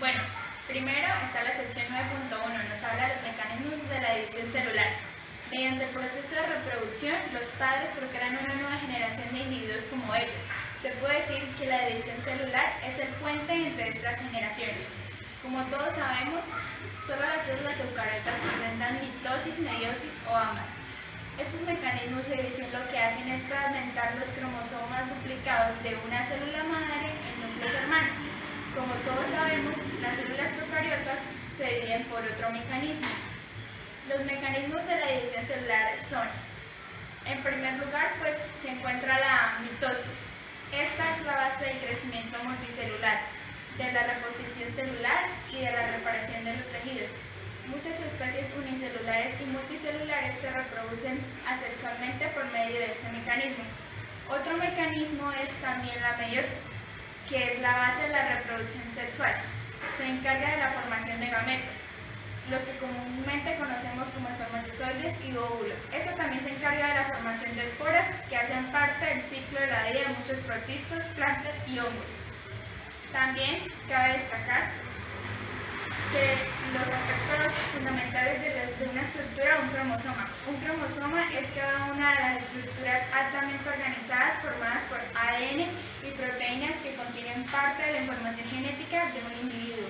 Bueno, primero está la sección 9.1, nos habla de los mecanismos de la división celular. Mediante el proceso de reproducción, los padres procrean una nueva generación de individuos como ellos. Se puede decir que la división celular es el puente entre estas generaciones. Como todos sabemos, solo las células eucariotas presentan mitosis, meiosis o ambas. Estos mecanismos de división lo que hacen es fragmentar los cromosomas duplicados de una célula madre en núcleos hermanos. Como todos sabemos, las células procariotas se dividen por otro mecanismo. Los mecanismos de la división celular son, en primer lugar, se encuentra la mitosis. Esta es la base del crecimiento multicelular, de la reposición celular y de la reparación de los tejidos. Muchas especies unicelulares y multicelulares se reproducen asexualmente por medio de este mecanismo. Otro mecanismo es también la meiosis, que es la base de la reproducción sexual. Se encarga de la formación de gametos, los que comúnmente conocemos como espermatozoides y óvulos. Esto también se encarga de la formación de esporas, que hacen parte del ciclo de la vida de muchos protistos, plantas y hongos. También cabe destacar que los aspectos fundamentales de una estructura o un cromosoma. Un cromosoma es cada una de las estructuras altamente organizadas formadas por ADN y proteínas que contienen parte de la información genética de un individuo.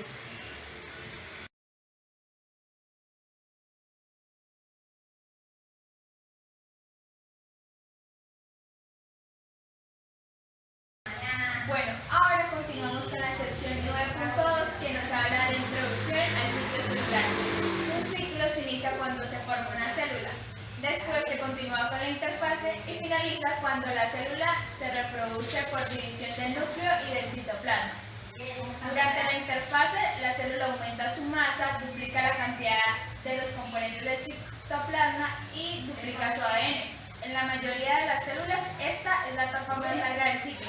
Bueno, ahora continuamos con la sección 9.2 que nos habla de introducción al ciclo celular. Un ciclo se inicia cuando se forma una célula, después se continúa con la interfase y finaliza cuando la célula se reproduce por división del núcleo y del citoplasma. Durante la interfase, la célula aumenta su masa, duplica la cantidad de los componentes del citoplasma y duplica su ADN. En la mayoría de las células, esta es la etapa más larga del ciclo.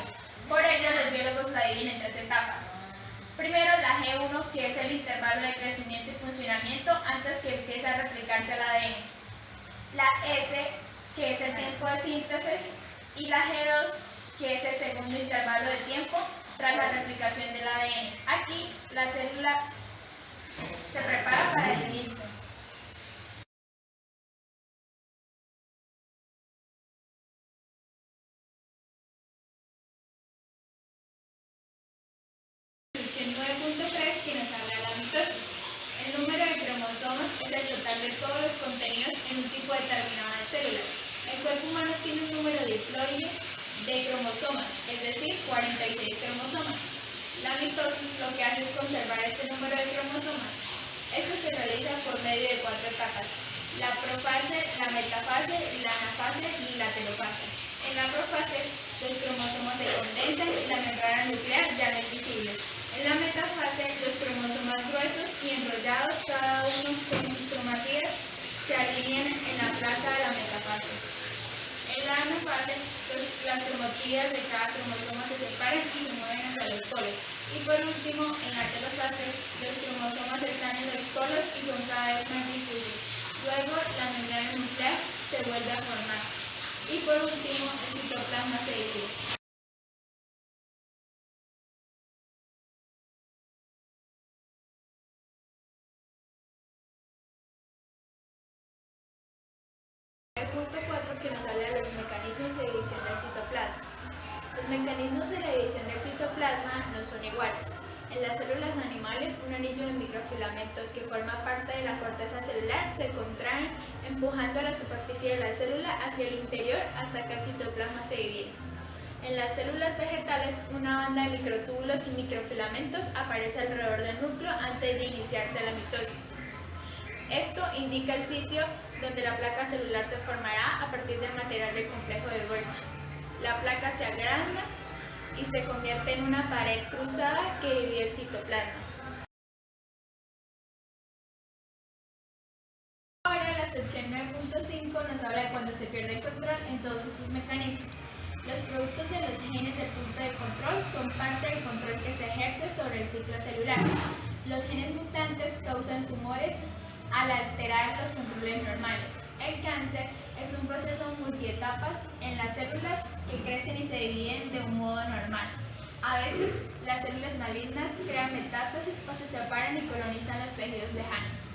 Por ello, los biólogos la dividen en tres etapas. Primero, la G1, que es el intervalo de crecimiento y funcionamiento antes que empiece a replicarse el ADN. La S, que es el tiempo de síntesis, y la G2, que es el segundo intervalo de tiempo tras la replicación del ADN. Aquí, la célula se prepara para dividirse. Sección 9.3 que nos habla de la mitosis. El número de cromosomas es el total de todos los contenidos en un tipo determinado de células. El cuerpo humano tiene un número diploide de cromosomas, es decir, 46 cromosomas. La mitosis lo que hace es conservar este número de cromosomas. Esto se realiza por medio de 4 etapas: la profase, la metafase, la anafase y la telofase. En la profase, los cromosomas se condensan y la membrana nuclear ya no es visible. En la metafase, los cromosomas gruesos y enrollados, cada uno con sus cromatías, se alinean en la placa de la metafase. En la anafase, las cromatías de cada cromosoma se separan y se mueven hacia los polos. Y por último, en la telofase, los cromosomas están en los polos y son cada vez más difusos. Luego, la membrana nuclear se vuelve a formar. Y por último, el citoplasma se divide. El punto 4 que nos habla de los mecanismos de división del citoplasma. Los mecanismos de la división del citoplasma no son iguales. En las células animales, un anillo de microfilamentos que forma parte de la corteza celular se contraen empujando a la superficie de la célula hacia el interior hasta que el citoplasma se divide. En las células vegetales, una banda de microtúbulos y microfilamentos aparece alrededor del núcleo antes de iniciarse la mitosis. Esto indica el sitio donde la placa celular se formará a partir del material del complejo de Golgi. La placa se agranda y se convierte en una pared cruzada que divide el citoplasma. Ahora la sección 9.5 nos habla de cuando se pierde el control en todos estos mecanismos. Los productos de los genes del punto de control son parte del control que se ejerce sobre el ciclo celular. Los genes mutantes causan tumores al alterar los controles normales. El cáncer es un proceso multietapas en las células que crecen y se dividen de un modo normal. A veces, la las células malignas crean metástasis o se separan y colonizan los tejidos lejanos.